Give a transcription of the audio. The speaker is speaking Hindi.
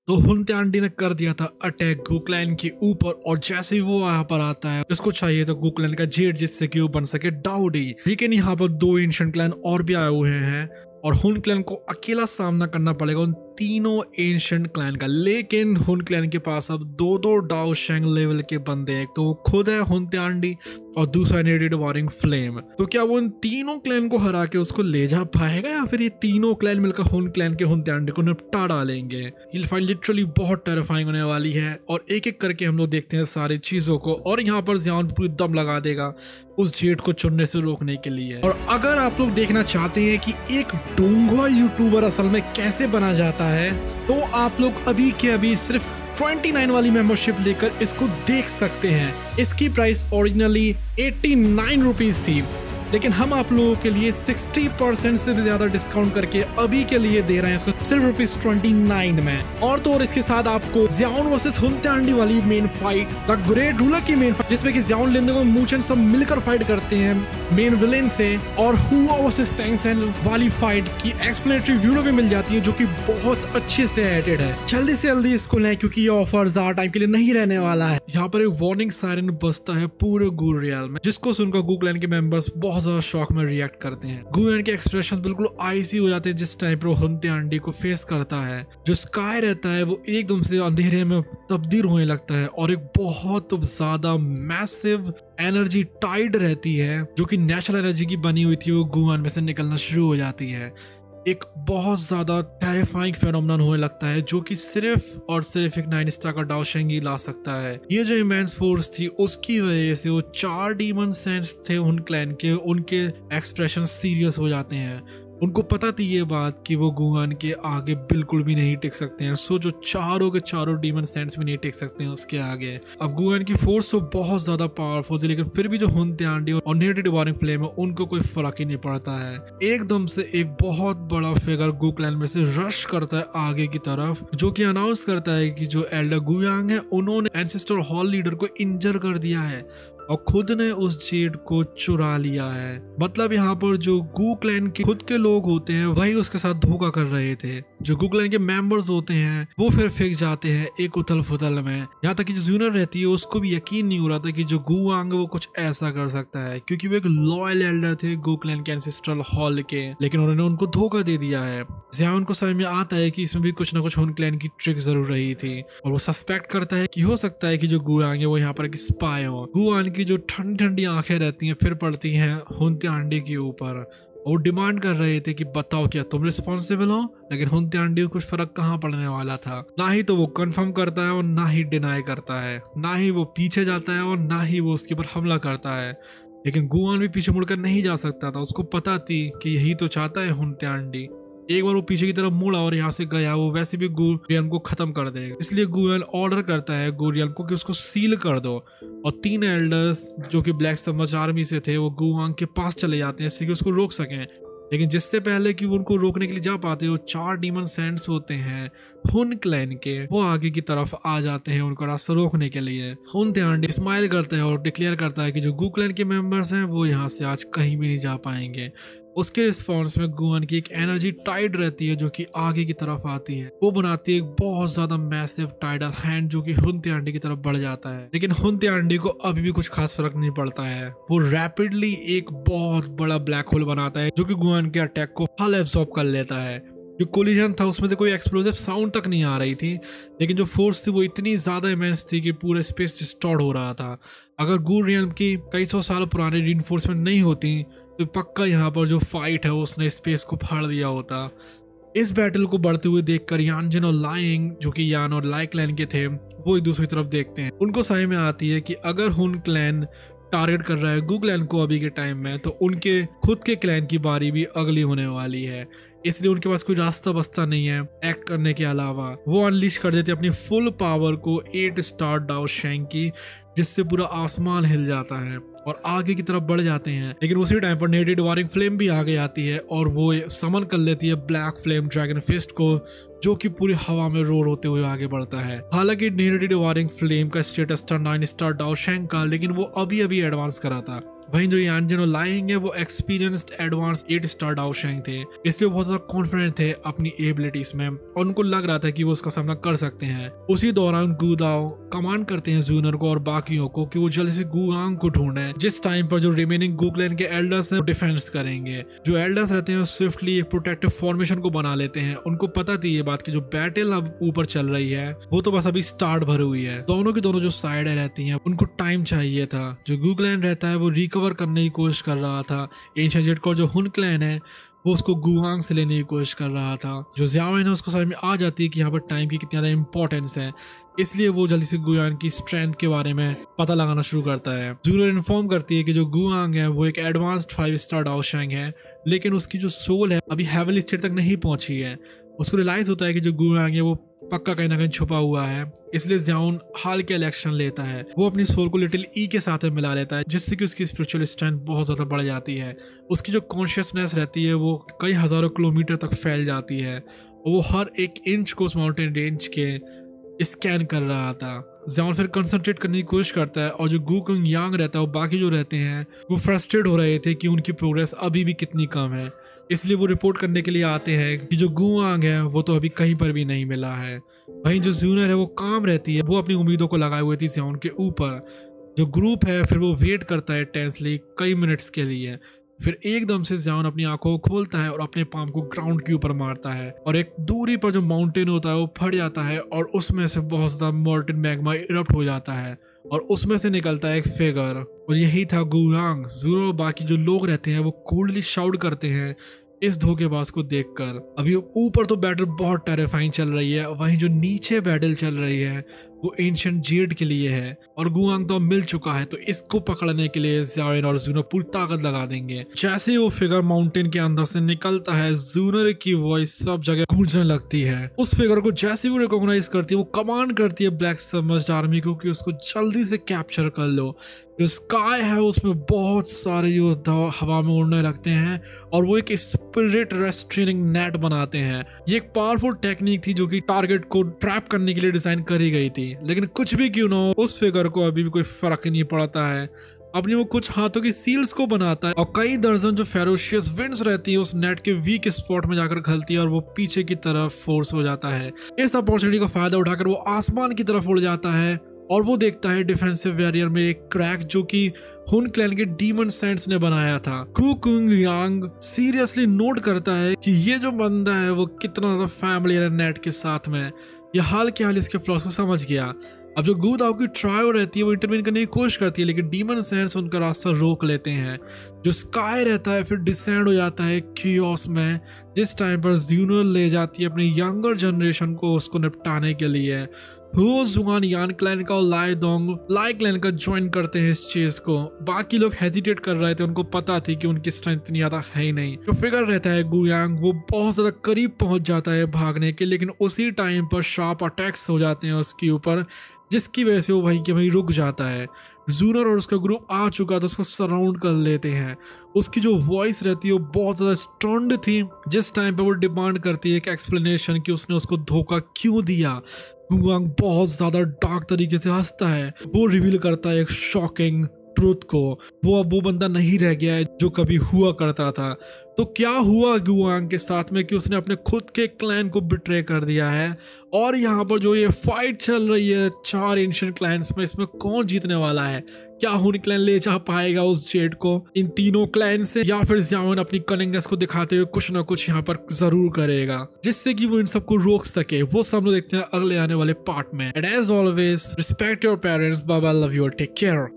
तो हुनत्यांडी ने कर दिया था अटैक गुक्लैन के ऊपर, और जैसे ही वो यहाँ पर आता है इसको चाहिए तो गुक्लैन का जेट जिससे कि वो बन सके डाउडी। लेकिन यहाँ पर दो एंशिएंट क्लैन और भी आए हुए हैं और हुन क्लैन को अकेला सामना करना पड़ेगा उन तीनों एंशिएंट क्लैन का। लेकिन हुन क्लैन के पास अब दो दो डाओ शेंग लेवल के बंदे हैं, एक तो वो खुद है हुनत्यांडी और दूसरा नेडेड वारिंग फ्लेम। तो क्या वो इन तीनों क्लैन को हरा के उसको ले जा पाएगा या फिर ये तीनों क्लैन मिलकर हुन क्लैन के हुनत्यांडी को निपटा डालेंगे? ये फाइट लिटरली बहुत टेरिफाइंग होने वाली है और एक एक करके हम लोग देखते हैं सारी चीजों को। और यहाँ पर ज़ियान पूरी दम लगा देगा उस जेट को चुनने से रोकने के लिए। और अगर आप लोग देखना चाहते हैं कि एक डोंगुआ यूट्यूबर असल में कैसे बना जाता है, तो आप लोग अभी के अभी सिर्फ 29 वाली मेंबरशिप लेकर इसको देख सकते हैं। इसकी प्राइस ओरिजिनली 89 रुपीज थी, लेकिन हम आप लोगों के लिए 60% से भी ज्यादा डिस्काउंट करके अभी के लिए दे रहे हैं इसको सिर्फ ₹29 में। और तो और इसके साथ आपको ज़ियाओन वर्सेस हुनत्यांडी वाली main fight, the great ruler की मेन फाइट जिसमें कि ज़ियाओन लिंदेंग और मूचेन सब मिलकर फाइट करते हैं मेन विलेन से, और हुआ वर्सेस टैंग सेन वाली फाइट की एक्सप्लेनेटरी वीडियो भी मिल जाती है जो कि बहुत अच्छे से एडिटेड है। जल्दी से जल्दी इसको लें क्योंकि ये ऑफर ज्यादा टाइम के लिए नहीं रहने वाला है। यहाँ पर एक वार्निंग सायरन बजता है पूरे गू रियल में, जिसको सुनकर गू क्लैन के मेंबर्स बहुत ज्यादा शॉक में रिएक्ट करते हैं। गुयन के एक्सप्रेशंस बिल्कुल आइसी हो जाते हैं जिस टाइम पर हुनत्यांडी को फेस करता है। जो स्काई रहता है वो एकदम से अंधेरे में तब्दील होने लगता है और एक बहुत ज्यादा मैसिव एनर्जी टाइड रहती है जो कि नेचुरल एनर्जी की बनी हुई थी, वो गुआन में से निकलना शुरू हो जाती है। एक बहुत ज्यादा टेरिफाइंग फेनोमेनन होने लगता है जो कि सिर्फ और सिर्फ एक 9 स्टार का डाओ शेंग ही ला सकता है। ये जो इमेंस फोर्स थी उसकी वजह से वो 4 डीमन सेंट्स थे उन क्लैन के, उनके एक्सप्रेशन सीरियस हो जाते हैं। उनको पता थी ये बात कि वो गुआन के आगे बिल्कुल भी नहीं टिक सकते हैं। सो जो चारों के चारों डीमन सेंट्स भी नहीं टिक सकते हैं उसके आगे। अब गुआन की फोर्स तो बहुत ज्यादा पावरफुल थी, लेकिन फिर भी जो हुनत्यांडी और नेडेड वारिंग फ्लेम है उनको कोई फर्क ही नहीं पड़ता है। एकदम से एक बहुत बड़ा फिगर गू क्लैन में से रश करता है आगे की तरफ, जो कि अनाउंस करता है कि जो एल्डर गुयांग है उन्होंने एंसेस्टर हॉल लीडर को इंजर कर दिया है और खुद ने उस जेट को चुरा लिया है। मतलब यहाँ पर जो गू क्लैन के खुद के लोग होते हैं वही उसके साथ धोखा कर रहे थे। जो गू क्लैन के मेंबर्स होते हैं वो फिर फेंक जाते हैं एक उथल फुथल में। यहाँ तक कि जो जूनियर रहती है उसको भी यकीन नहीं हो रहा था कि जो गुआंग वो कुछ ऐसा कर सकता है, क्योंकि वो एक लॉयल एल्डर थे गू क्लैन के एंसेस्ट्रल हॉल के, लेकिन उन्होंने उनको धोखा दे दिया है। ज़ियाओन को समझ में आता है कि इसमें भी कुछ ना कुछ हुन क्लैन की ट्रिक जरूर रही थी और वो सस्पेक्ट करता है कि हो सकता है कि जो गुआंग है वो यहाँ पर एक स्पाई हो। गुआन की जो ठंडी ठंडी आंखें रहती हैं फिर पड़ती हैं हुनत्यांडी के ऊपर। वो डिमांड कर रहे थे कि बताओ क्या तुम रिस्पॉन्सिबल हो, लेकिन हुनत्यांडी को कुछ फर्क कहाँ पड़ने वाला था। ना ही तो वो कंफर्म करता है और ना ही डिनाई करता है, ना ही वो पीछे जाता है और ना ही वो उसके ऊपर हमला करता है। लेकिन गुआन भी पीछे मुड़कर नहीं जा सकता था, उसको पता थी कि यही तो चाहता है हुनत्यांडी। एक बार वो पीछे की तरफ मुड़ा और यहाँ से गया, वो वैसे भी गुरियन को खत्म कर देगा। इसलिए गुरियन ऑर्डर करता है गुरियन को कि उसको सील कर दो, और 3 एल्डर्स जो कि ब्लैक स्तंभ आर्मी से थे वो गुआंग के पास चले जाते हैं इसलिए कि उसको रोक सकें। लेकिन जिससे पहले कि वो उनको रोकने के लिए जा पाते, वो 4 डीमन सेंट्स होते हैं हुन क्लैन के, वो आगे की तरफ आ जाते हैं उनको रास्ता रोकने के लिए। हुनत्यांडी स्माइल करता है और डिक्लेयर करता है कि जो गू क्लैन के मेंबर्स हैं वो यहाँ से आज कहीं भी नहीं जा पाएंगे। उसके रिस्पॉन्स में गुआन की एक एनर्जी टाइड रहती है जो कि आगे की तरफ आती है। वो बनाती है एक बहुत ज्यादा मैसिव टाइडल हैंड जो कि हुनत्यांडी की तरफ बढ़ जाता है। लेकिन हुनत्यांडी को अभी भी कुछ खास फर्क नहीं पड़ता है। वो रैपिडली एक बहुत बड़ा ब्लैक होल बनाता है जो कि गुआन के अटैक को हल एब्सॉर्ब कर लेता है। जो कोलिजन था उसमें से कोई एक्सप्लोसिव साउंड तक नहीं आ रही थी, लेकिन जो फोर्स थी वो इतनी ज्यादा इमेंस थी कि पूरा स्पेस डिस्टॉर्ट हो रहा था। अगर गू रियल्म की कई सौ साल पुरानी रीइंफोर्समेंट नहीं होती तो पक्का यहाँ पर जो फाइट है उसने स्पेस को फाड़ दिया होता। इस बैटल को बढ़ते हुए देखकर यानजिन और लाइंग, जो कि यान और लाई क्लैन के थे, वो एक दूसरी तरफ देखते हैं। उनको समझ में आती है कि अगर हुन क्लैन टारगेट कर रहा है गू क्लैन को अभी के टाइम में, तो उनके खुद के क्लैन की बारी भी अगली होने वाली है। इसलिए उनके पास कोई रास्ता बसता नहीं है एक्ट करने के अलावा। वो अनलीश कर देते अपनी फुल पावर को 8 स्टार डाओ शेंग की, जिससे पूरा आसमान हिल जाता है और आगे की तरफ बढ़ जाते हैं। लेकिन उसी टाइम पर नेडेड वारिंग फ्लेम भी आगे आती है और वो समन कर लेती है ब्लैक फ्लेम ड्रैगन फिस्ट को, जो कि पूरी हवा में रोर होते हुए आगे बढ़ता है। हालांकि नेडेड वारिंग फ्लेम का स्टेटस था 9 स्टार डाओ शेंग का, लेकिन वो अभी अभी एडवांस करा था। वहीं जो यान जिन्होंने लाएंगे वो एक्सपीरियंस्ड एडवांस 8 स्टार डाओशेंग थे, इसलिए बहुत ज्यादा कॉन्फिडेंट थे अपनी एबिलिटीज में और उनको लग रहा था कि वो उसका सामना कर सकते हैं। उसी दौरान गुदाओ कमांड करते हैं जूनर को और बाकियों को कि वो जल्दी से गुआंग को ढूंढें, जिस टाइम पर जो रिमेनिंग गू क्लैन के एल्डर्स हैं डिफेंस करेंगे। जो एल्डर्स रहते हैं स्विफ्टली एक प्रोटेक्टिव फॉर्मेशन को बना लेते हैं। उनको पता थी ये बात की जो बैटल अब ऊपर चल रही है वो तो बस अभी स्टार्ट भरी हुई है। दोनों की दोनों जो साइड रहती हैं उनको टाइम चाहिए था। जो गू क्लैन रहता है वो रिकवर करने की कोशिश कर रहा था एंशिएंट जेट को, और जो हुन क्लैन है वो उसको गुआंग से लेने की कोशिश कर रहा था। जो ज़ियाओ है उसको समझ में आ जाती है कि यहाँ पर टाइम की कितनी ज़्यादा इंपॉर्टेंस है, इसलिए वो जल्दी से गुआंग की स्ट्रेंथ के बारे में पता लगाना शुरू करता है। जूनर इन्फॉर्म करती है कि जो गुआंग है वो एक एडवांस्ड 5 स्टार डाओशेंग है, लेकिन उसकी जो सोल है अभी हेवनली स्टेट तक नहीं पहुंची है। उसको रियलाइज होता है कि जो गुआंग है वो पक्का कहीं ना कहीं छुपा हुआ है, इसलिए ज़ियाओन हाल के इलेक्शन लेता है। वो अपनी सोल को लिटिल ई के साथ में मिला लेता है, जिससे कि उसकी स्पिरिचुअल स्ट्रेंथ बहुत ज़्यादा बढ़ जाती है। उसकी जो कॉन्शियसनेस रहती है वो कई हज़ारों किलोमीटर तक फैल जाती है और वो हर एक इंच को उस माउंटेन रेंज के स्कैन कर रहा था। ज़ियाओन फिर कंसंट्रेट करने की कोशिश करता है और जो गू कुंग यांग रहता है और बाकी जो रहते हैं वो फ्रस्ट्रेट हो रहे थे कि उनकी प्रोग्रेस अभी भी कितनी कम है, इसलिए वो रिपोर्ट करने के लिए आते हैं कि जो गुआंग है वो तो अभी कहीं पर भी नहीं मिला है। वहीं जो जूनर है वो काम रहती है, वो अपनी उम्मीदों को लगाए हुए थी ज़ियाओन के ऊपर। जो ग्रुप है फिर वो वेट करता है टेंसली कई मिनट्स के लिए, फिर एकदम से ज़ियाओन अपनी आंखों को खोलता है और अपने पाम को ग्राउंड के ऊपर मारता है और एक दूरी पर जो माउंटेन होता है वो फट जाता है और उसमें से बहुत ज्यादा मोल्टेन मैग्मा इरप्ट हो जाता है और उसमें से निकलता है एक फिगर, और यही था गुआंग। जूरो बाकी जो लोग रहते हैं वो कोल्डली शाउट करते हैं इस धोखेबाज को देखकर। अभी ऊपर तो बैटल बहुत टेरिफाइंग चल रही है, वहीं जो नीचे बैटल चल रही है वो एंशिएंट जेड के लिए है और गुआंग तो मिल चुका है, तो इसको पकड़ने के लिए ज़ियाओन और जूनर पूरी ताकत लगा देंगे। जैसे ही वो फिगर माउंटेन के अंदर से निकलता है जूनर की वॉइस सब जगह गूंजने लगती है। उस फिगर को जैसे वो रिकॉग्नाइज करती है वो कमांड करती है ब्लैक सबमर्ज्ड आर्मी को कि उसको जल्दी से कैप्चर कर लो। जो स्काई है उसमें बहुत सारे योद्धा हवा में उड़ने लगते हैं और वो एक स्पिरिट रेस्ट्रेनिंग नेट बनाते हैं। ये एक पावरफुल टेक्निक थी जो कि टारगेट को ट्रैप करने के लिए डिजाइन करी गई थी, लेकिन कुछ भी क्यों ना हो उस फिगर को अभी भी कोई फर्क नहीं पड़ता है। अपनी वो कुछ हाथों की सील्स को बनाता है और कई दर्जन जो फेरोशियस विंड्स रहती है उस नेट के वीक स्पॉट में जाकर खलती है और वो पीछे की तरफ फोर्स हो जाता है। इस अपॉर्चुनिटी का फायदा उठाकर वो आसमान की तरफ उड़ जाता है और वो देखता है डिफेंसिव बैरियर में एक क्रैक जो कि हुन क्लैन के डीमन सेंट्स ने बनाया था। गू कुंग यांग सीरियसली नोट करता है कि ये जो बंदा है वो कितना ज्यादा फैमिलियर है नेट के साथ में। ये हाल के हाल इसके फ्लॉस को समझ गया। अब जो गुदाओ की ट्रायो रहती है वो इंटरवीन करने की कोशिश करती है, लेकिन डीमन सेंट्स उनका रास्ता रोक लेते हैं। जो स्काई रहता है फिर डिसेंड हो जाता है कियोस में, जिस टाइम पर ज़्यूनर ले जाती है अपनी यंगर जनरेशन को उसको निपटाने के लिए। हुओ जुआन यान क्लैन का और लाई क्लैन का ज्वाइन करते हैं इस चीज को। बाकी लोग हेजिटेट कर रहे थे, उनको पता थी कि उनकी स्ट्रेंथ इतनी ज्यादा है ही नहीं। जो फिगर रहता है गुयांग वो बहुत ज्यादा करीब पहुंच जाता है भागने के, लेकिन उसी टाइम पर शार्प अटैक्स हो जाते हैं उसके ऊपर, जिसकी वजह से वो वहीं के वहीं रुक जाता है। जूनर और उसका ग्रुप आ चुका था, उसको सराउंड कर लेते हैं। उसकी जो वॉइस रहती है वो बहुत ज्यादा स्ट्रॉन्ग थी, जिस टाइम पे वो डिमांड करती है एक एक्सप्लेनेशन कि उसने उसको धोखा क्यों दिया। गुआंग बहुत ज्यादा डार्क तरीके से हंसता है, वो रिवील करता है एक शॉकिंग ट्रूथ को। वो अब वो बंदा नहीं रह गया है जो कभी हुआ करता था। तो क्या हुआ गुआंग के साथ में कि उसने अपने खुद के क्लैन को बिट्रे कर दिया है। और यहाँ पर जो ये फाइट चल रही है 4 एंशिएंट क्लैन्स में, इसमें कौन जीतने वाला है? क्या हुन क्लैन ले जा पाएगा उस जेड को इन तीनों क्लैन से, या फिर ज़ियाओन अपनी कनिंगनेस को दिखाते हुए कुछ ना कुछ यहाँ पर जरूर करेगा जिससे कि वो इन सबको रोक सके? वो सब लोग देखते हैं अगले आने वाले पार्ट में। And as always respect your parents, bye bye, love you, take care.